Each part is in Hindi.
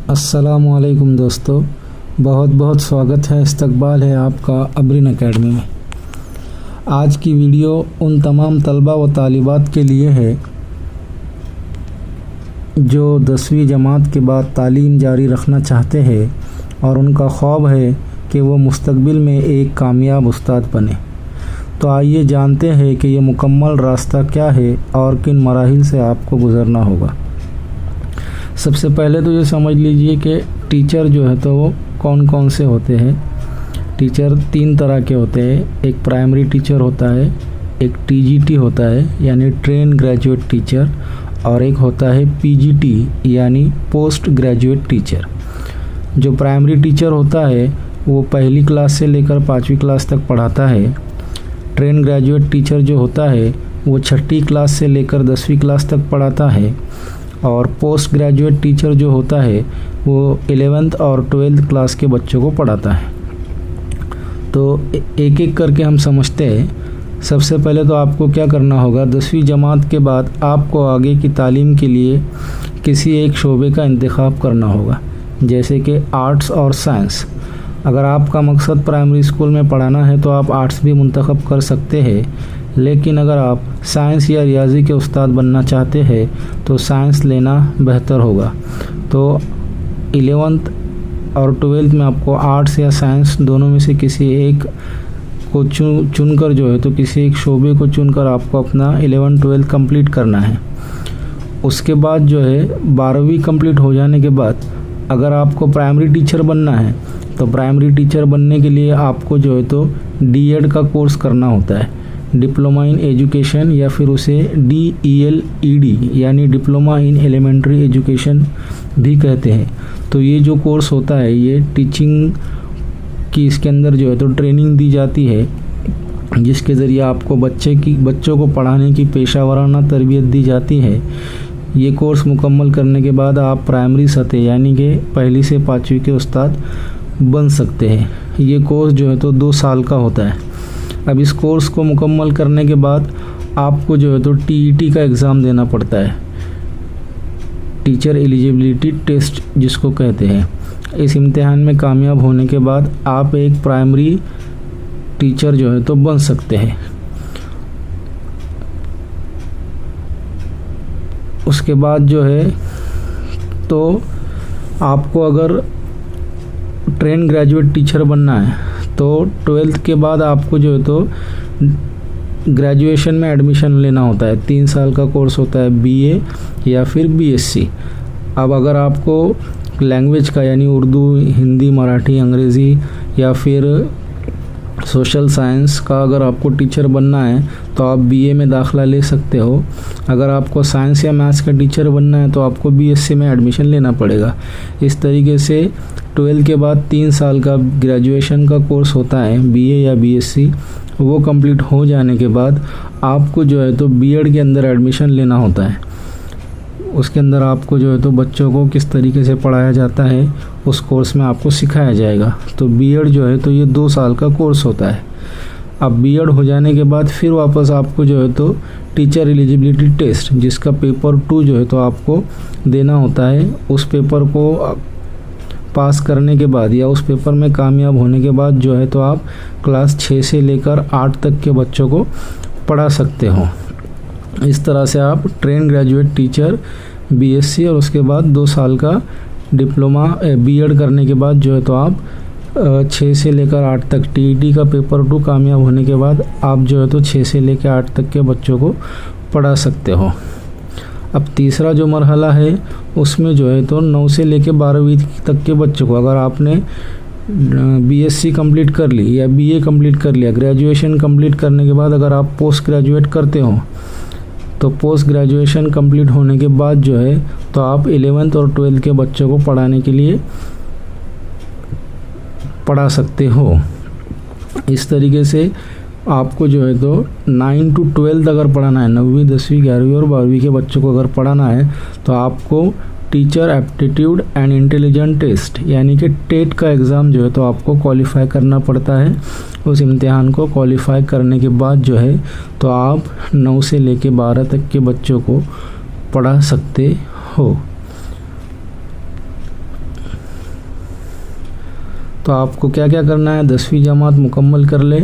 अस्सलामुअलैकुम दोस्तों, बहुत बहुत स्वागत है, इस्तकबाल है आपका अबरीन एकेडमी में। आज की वीडियो उन तमाम तलबा व तालिबात के लिए है जो 10वीं जमात के बाद तालीम जारी रखना चाहते हैं और उनका ख्वाब है कि वो मुस्तकबिल में एक कामयाब उस्ताद बने। तो आइए जानते हैं कि ये मुकम्मल रास्ता क्या है और किन मराहिल से आपको गुज़रना होगा। सबसे पहले तो ये समझ लीजिए कि टीचर जो है तो वो कौन कौन से होते हैं। टीचर 3 तरह के होते हैं। एक प्राइमरी टीचर होता है, एक टीजीटी होता है यानी ट्रेन ग्रेजुएट टीचर, और एक होता है पीजीटी यानी पोस्ट ग्रेजुएट टीचर। जो प्राइमरी टीचर होता है वो पहली क्लास से लेकर 5वीं क्लास तक पढ़ाता है। ट्रेन ग्रेजुएट टीचर जो होता है वो 6ठी क्लास से लेकर 10वीं क्लास तक पढ़ाता है। और पोस्ट ग्रेजुएट टीचर जो होता है वो 11th और 12th क्लास के बच्चों को पढ़ाता है। तो एक एक करके हम समझते हैं। सबसे पहले तो आपको क्या करना होगा, 10वीं जमात के बाद आपको आगे की तालीम के लिए किसी एक शोबे का इंतखाब करना होगा, जैसे कि आर्ट्स और साइंस। अगर आपका मकसद प्राइमरी स्कूल में पढ़ाना है तो आप आर्ट्स भी मुंतखब कर सकते हैं, लेकिन अगर आप साइंस या रियाजी के उस्ताद बनना चाहते हैं तो साइंस लेना बेहतर होगा। तो 11th और 12th में आपको आर्ट्स या साइंस दोनों में से किसी एक को चुनकर जो है तो किसी एक शोबे को चुनकर आपको अपना 11-12 कंप्लीट करना है। उसके बाद जो है 12वीं कंप्लीट हो जाने के बाद अगर आपको प्राइमरी टीचर बनना है तो प्राइमरी टीचर बनने के लिए आपको जो है तो डीएड का कोर्स करना होता है, डिप्लोमा इन एजुकेशन, या फिर उसे DELED यानी डिप्लोमा इन एलिमेंट्री एजुकेशन भी कहते हैं। तो ये जो कोर्स होता है ये टीचिंग की, इसके अंदर जो है तो ट्रेनिंग दी जाती है, जिसके ज़रिए आपको बच्चों को पढ़ाने की पेशा वराना तरबियत दी जाती है। ये कोर्स मुकम्मल करने के बाद आप प्राइमरी सतह यानी कि पहली से 5वीं के उस्ताद बन सकते हैं। ये कोर्स जो है तो 2 साल का होता है। अब इस कोर्स को मुकम्मल करने के बाद आपको जो है तो TET का एग्ज़ाम देना पड़ता है, टीचर एलिजिबिलिटी टेस्ट जिसको कहते हैं। इस इम्तिहान में कामयाब होने के बाद आप एक प्राइमरी टीचर जो है तो बन सकते हैं। उसके बाद जो है तो आपको अगर ट्रेन ग्रेजुएट टीचर बनना है तो 12th के बाद आपको जो है तो ग्रेजुएशन में एडमिशन लेना होता है। 3 साल का कोर्स होता है, BA या फिर BSc। अब अगर आपको लैंग्वेज का यानी उर्दू, हिंदी, मराठी, अंग्रेज़ी या फिर सोशल साइंस का अगर आपको टीचर बनना है तो आप BA में दाखिला ले सकते हो। अगर आपको साइंस या मैथ्स का टीचर बनना है तो आपको BSc में एडमिशन लेना पड़ेगा। इस तरीके से 12 के बाद 3 साल का ग्रेजुएशन का कोर्स होता है, BA या BSc। वो कंप्लीट हो जाने के बाद आपको जो है तो B.Ed के अंदर एडमिशन लेना होता है। उसके अंदर आपको जो है तो बच्चों को किस तरीके से पढ़ाया जाता है उस कोर्स में आपको सिखाया जाएगा। तो B.Ed जो है तो ये 2 साल का कोर्स होता है। अब B.Ed हो जाने के बाद फिर वापस आपको जो है तो टीचर एलिजिबिलिटी टेस्ट, जिसका पेपर 2 जो है तो आपको देना होता है। उस पेपर को पास करने के बाद या उस पेपर में कामयाब होने के बाद जो है तो आप क्लास 6 से लेकर 8 तक के बच्चों को पढ़ा सकते हो। इस तरह से आप ट्रेन ग्रेजुएट टीचर, BSc और उसके बाद 2 साल का डिप्लोमा B.Ed करने के बाद जो है तो आप 6 से लेकर 8 तक TET का पेपर 2 कामयाब होने के बाद आप जो है तो 6 से लेकर 8 तक के बच्चों को पढ़ा सकते हो। अब तीसरा जो मरहला है उसमें जो है तो 9 से लेकर 12वीं तक के बच्चों को, अगर आपने BSc कंप्लीट कर ली या BA कंप्लीट कर लिया, ग्रेजुएशन कंप्लीट करने के बाद अगर आप पोस्ट ग्रेजुएट करते हो तो पोस्ट ग्रेजुएशन कंप्लीट होने के बाद जो है तो आप 11th और 12th के बच्चों को पढ़ाने के लिए पढ़ा सकते हो। इस तरीके से आपको जो है तो 9 to 12 अगर पढ़ाना है, 9वीं, 10वीं, 11वीं और 12वीं के बच्चों को अगर पढ़ाना है तो आपको teacher aptitude and intelligent test यानी कि टेट का एग्ज़ाम जो है तो आपको क्वालिफाई करना पड़ता है। उस इम्तिहान को क्वालिफाई करने के बाद जो है तो आप 9 से लेकर 12 तक के बच्चों को पढ़ा सकते हो। तो आपको क्या क्या करना है, 10वीं जमात मुकम्मल कर ले,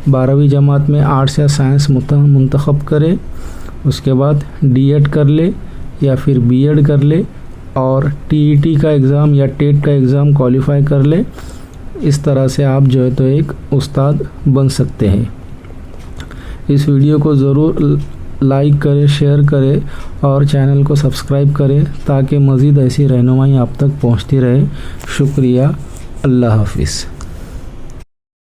12वीं जमात में आर्ट्स या साइंस मुंतखब करे, उसके बाद डीएड कर ले या फिर बीएड कर ले और टीईटी का एग्ज़ाम या टेट का एग्ज़ाम क्वालिफाई कर ले। इस तरह से आप जो है तो एक उस्ताद बन सकते हैं। इस वीडियो को ज़रूर लाइक करें, शेयर करें और चैनल को सब्सक्राइब करें ताकि मज़ीद ऐसी रहनुमाई आप तक पहुंचती रहे। शुक्रिया। अल्लाह हाफिज़।